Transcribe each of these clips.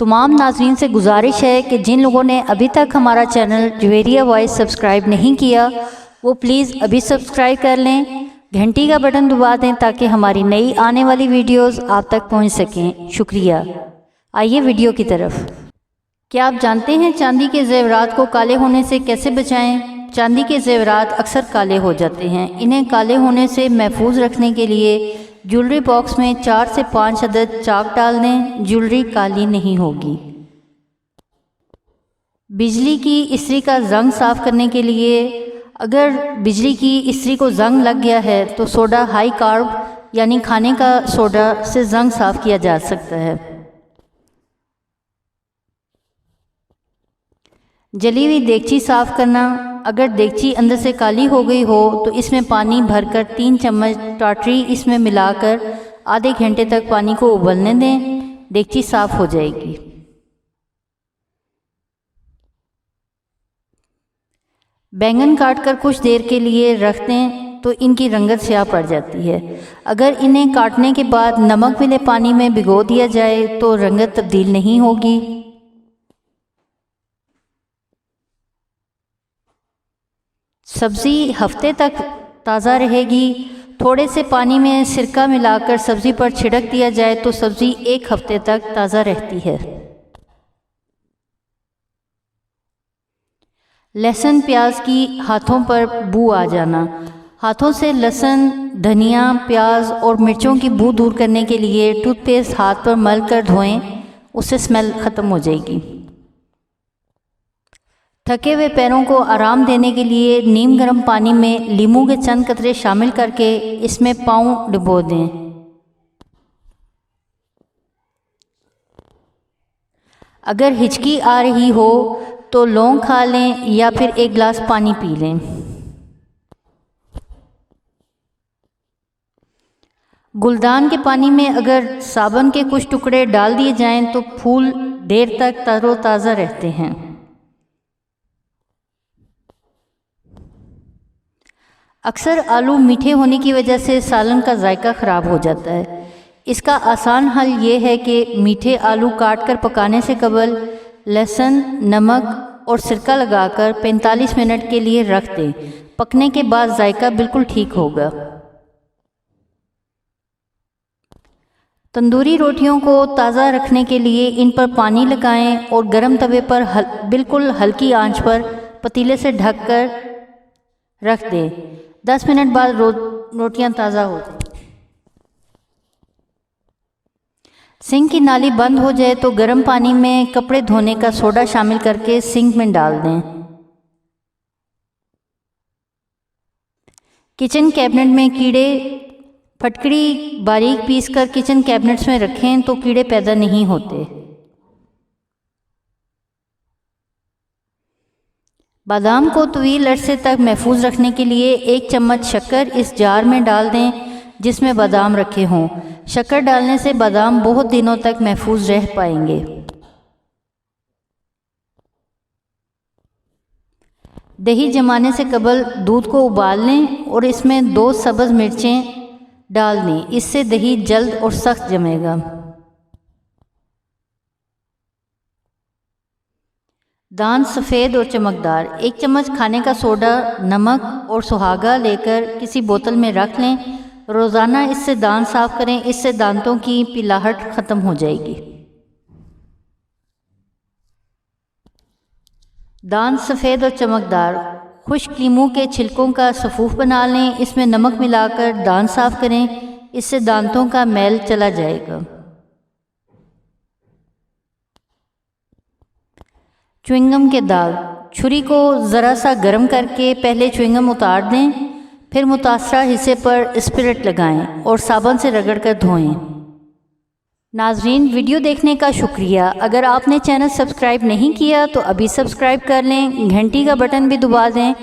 तमाम नाज़रीन से गुजारिश है कि जिन लोगों ने अभी तक हमारा चैनल जुवेरिया वॉइस सब्सक्राइब नहीं किया वो प्लीज़ अभी सब्सक्राइब कर लें, घंटी का बटन दबा दें ताकि हमारी नई आने वाली वीडियोस आप तक पहुंच सकें। शुक्रिया। आइए वीडियो की तरफ। क्या आप जानते हैं चांदी के ज़ेवरात को काले होने से कैसे बचाएं? चांदी के ज़ेवरात अक्सर काले हो जाते हैं। इन्हें काले होने से महफूज रखने के लिए ज्वेलरी बॉक्स में 4 से 5 अदद चाक डाल दें। ज्वेलरी काली नहीं होगी। बिजली की इस्त्री का जंग साफ़ करने के लिए अगर बिजली की इस्त्री को जंग लग गया है तो सोडा हाई कार्ब यानी खाने का सोडा से जंग साफ़ किया जा सकता है। जली हुई देगची साफ़ करना। अगर देगची अंदर से काली हो गई हो तो इसमें पानी भरकर 3 चम्मच टाटरी इसमें मिलाकर आधे घंटे तक पानी को उबलने दें। देगची साफ़ हो जाएगी। बैंगन काटकर कुछ देर के लिए रख दें तो इनकी रंगत स्याह पड़ जाती है। अगर इन्हें काटने के बाद नमक मिले पानी में भिगो दिया जाए तो रंगत तब्दील नहीं होगी। सब्ज़ी हफ्ते तक ताज़ा रहेगी। थोड़े से पानी में सिरका मिलाकर सब्ज़ी पर छिड़क दिया जाए तो सब्ज़ी 1 हफ्ते तक ताज़ा रहती है। लहसुन प्याज की हाथों पर बू आ जाना। हाथों से लहसुन, धनिया, प्याज और मिर्चों की बू दूर करने के लिए टूथपेस्ट हाथ पर मल कर धोएं, उससे स्मेल ख़त्म हो जाएगी। थके हुए पैरों को आराम देने के लिए नीम गर्म पानी में लीमू के चंद कतरे शामिल करके इसमें पाँव डुबो दें। अगर हिचकी आ रही हो तो लौंग खा लें या फिर 1 गिलास पानी पी लें। गुलदान के पानी में अगर साबुन के कुछ टुकड़े डाल दिए जाएं तो फूल देर तक तरोताज़ा रहते हैं। अक्सर आलू मीठे होने की वजह से सालन का जायका ख़राब हो जाता है। इसका आसान हल ये है कि मीठे आलू काट कर पकाने से कबल लहसुन, नमक और सिरका लगाकर 45 मिनट के लिए रख दें। पकने के बाद जायका बिल्कुल ठीक होगा। तंदूरी रोटियों को ताज़ा रखने के लिए इन पर पानी लगाएं और गर्म तवे पर बिल्कुल हल्की आंच पर पतीले से ढक कर रख दें। 10 मिनट बाद रोटियां ताज़ा हो जाएं। सिंक की नाली बंद हो जाए तो गर्म पानी में कपड़े धोने का सोडा शामिल करके सिंक में डाल दें। किचन कैबिनेट में कीड़े फटकड़ी बारीक पीसकर किचन कैबिनेट्स में रखें तो कीड़े पैदा नहीं होते। बादाम को तवील अरसे तक महफूज रखने के लिए 1 चम्मच शक्कर इस जार में डाल दें जिसमें बादाम रखे हों। शक्कर डालने से बादाम बहुत दिनों तक महफूज रह पाएंगे। दही जमाने से कबल दूध को उबाल लें और इसमें 2 सब्ज़ मिर्चें डाल दें। इससे दही जल्द और सख्त जमेगा। दान सफ़ेद और चमकदार। 1 चम्मच खाने का सोडा, नमक और सुहागा लेकर किसी बोतल में रख लें। रोज़ाना इससे दांत साफ़ करें। इससे दांतों की पिलाहट ख़त्म हो जाएगी। दांत सफ़ेद और चमकदार। खुश्क लीमू के छिलकों का सफ़ूफ बना लें। इसमें नमक मिलाकर दांत साफ़ करें। इससे दांतों का मैल चला जाएगा। च्युइंगम के दाग। छुरी को ज़रा सा गर्म करके पहले च्युइंगम उतार दें, फिर मुतासरा हिस्से पर स्पिरिट लगाएं और साबुन से रगड़कर धोएं। नाजरीन, वीडियो देखने का शुक्रिया। अगर आपने चैनल सब्सक्राइब नहीं किया तो अभी सब्सक्राइब कर लें, घंटी का बटन भी दबा दें।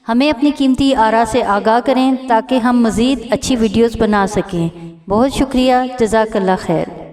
हमें अपनी कीमती आरा से आगाह करें ताकि हम मज़ीद अच्छी वीडियोस बना सकें। बहुत शुक्रिया। जज़ाकल्लाह खैर।